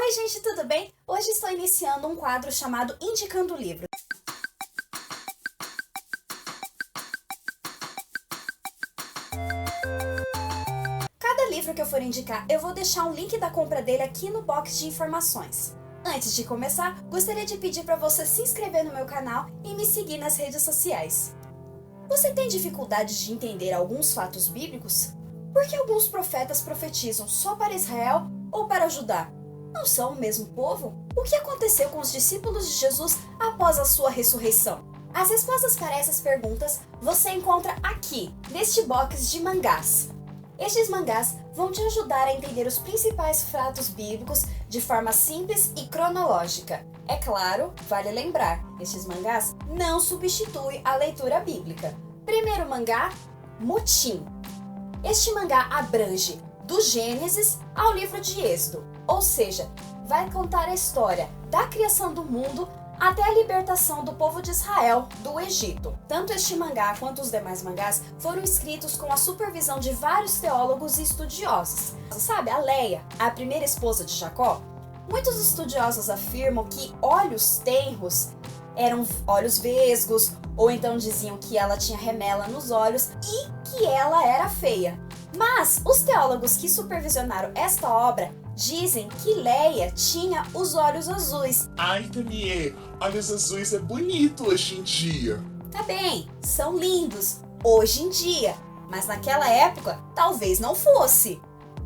Oi gente, tudo bem? Hoje estou iniciando um quadro chamado Indicando o Livro. Cada livro que eu for indicar, eu vou deixar um link da compra dele aqui no box de informações. Antes de começar, gostaria de pedir para você se inscrever no meu canal e me seguir nas redes sociais. Você tem dificuldade de entender alguns fatos bíblicos? Por que alguns profetas profetizam só para Israel ou para Judá? Não são o mesmo povo? O que aconteceu com os discípulos de Jesus após a sua ressurreição? As respostas para essas perguntas você encontra aqui, neste box de mangás. Estes mangás vão te ajudar a entender os principais fatos bíblicos de forma simples e cronológica. É claro, vale lembrar, estes mangás não substituem a leitura bíblica. Primeiro mangá, Mutim. Este mangá abrange do Gênesis ao livro de Êxodo, ou seja, vai contar a história da criação do mundo até a libertação do povo de Israel do Egito. Tanto este mangá quanto os demais mangás foram escritos com a supervisão de vários teólogos e estudiosos. Sabe, a Leia, a primeira esposa de Jacó? Muitos estudiosos afirmam que olhos tenros eram olhos vesgos, ou então diziam que ela tinha remela nos olhos e que ela era feia. Mas os teólogos que supervisionaram esta obra dizem que Leia tinha os olhos azuis. Ai, Daniê, olhos azuis é bonito hoje em dia. Tá bem, são lindos hoje em dia, mas naquela época talvez não fosse.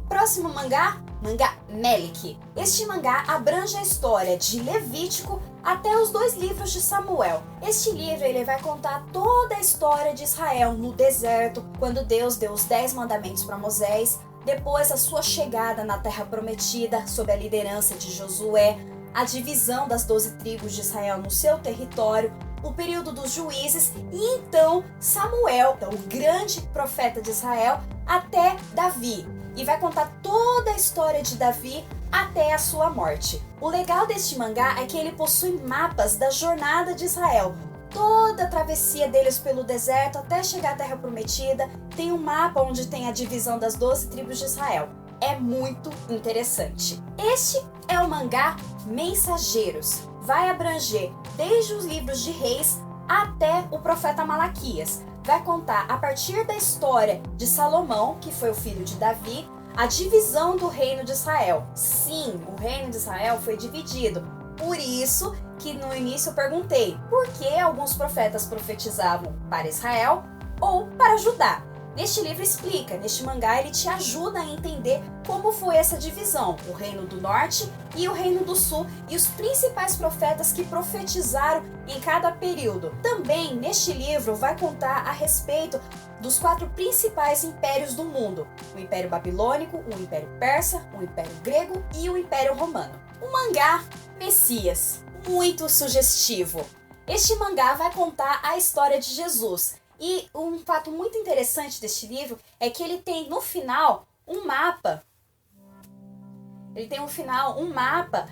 Próximo mangá, mangá Melik. Este mangá abrange a história de Levítico até os 2 livros de Samuel. Este livro ele vai contar toda a história de Israel no deserto, quando Deus deu os 10 mandamentos para Moisés, depois a sua chegada na Terra Prometida sob a liderança de Josué, a divisão das 12 tribos de Israel no seu território, o período dos juízes e então Samuel, o grande profeta de Israel, até Davi. E vai contar toda a história de Davi até a sua morte. O legal deste mangá é que ele possui mapas da jornada de Israel. Toda a travessia deles pelo deserto até chegar à Terra Prometida tem um mapa onde tem a divisão das 12 tribos de Israel. É muito interessante. Este é o mangá Mensageiros. Vai abranger desde os livros de Reis até o profeta Malaquias. Vai contar a partir da história de Salomão, que foi o filho de Davi, a divisão do reino de Israel. Sim, o reino de Israel foi dividido. Por isso que no início eu perguntei por que alguns profetas profetizavam para Israel ou para Judá. Neste livro explica, neste mangá ele te ajuda a entender como foi essa divisão, o reino do norte e o reino do sul e os principais profetas que profetizaram em cada período. Também neste livro vai contar a respeito dos 4 principais impérios do mundo, o Império Babilônico, o Império Persa, o Império Grego e o Império Romano. O mangá Messias, muito sugestivo. Este mangá vai contar a história de Jesus. E um fato muito interessante deste livro é que ele tem no final um mapa. Ele tem um mapa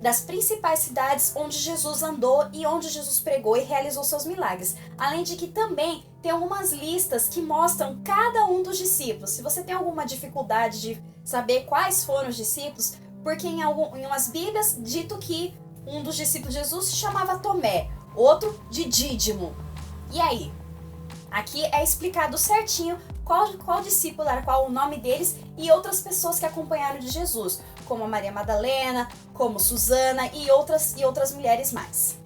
das principais cidades onde Jesus andou e onde Jesus pregou e realizou seus milagres. Além de que também tem algumas listas que mostram cada um dos discípulos. Se você tem alguma dificuldade de saber quais foram os discípulos, porque em umas Bíblias dito que um dos discípulos de Jesus se chamava Tomé, outro de Dídimo. E aí? Aqui é explicado certinho qual discípulo era, qual o nome deles e outras pessoas que acompanharam de Jesus, como a Maria Madalena, como Susana e outras mulheres mais.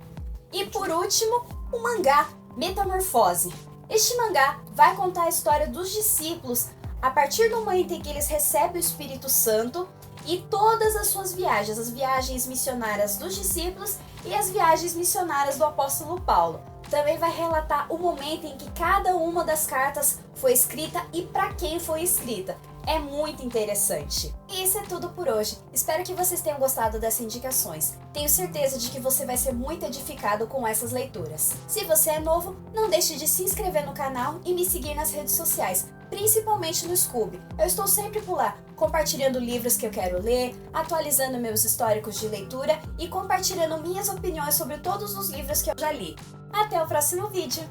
E por último, o mangá Metamorfose. Este mangá vai contar a história dos discípulos a partir do momento em que eles recebem o Espírito Santo e todas as suas viagens, as viagens missionárias dos discípulos e as viagens missionárias do apóstolo Paulo. Também vai relatar o momento em que cada uma das cartas foi escrita e para quem foi escrita. É muito interessante. E isso é tudo por hoje. Espero que vocês tenham gostado dessas indicações. Tenho certeza de que você vai ser muito edificado com essas leituras. Se você é novo, não deixe de se inscrever no canal e me seguir nas redes sociais, principalmente no Scoob. Eu estou sempre por lá, compartilhando livros que eu quero ler, atualizando meus históricos de leitura e compartilhando minhas opiniões sobre todos os livros que eu já li. Até o próximo vídeo!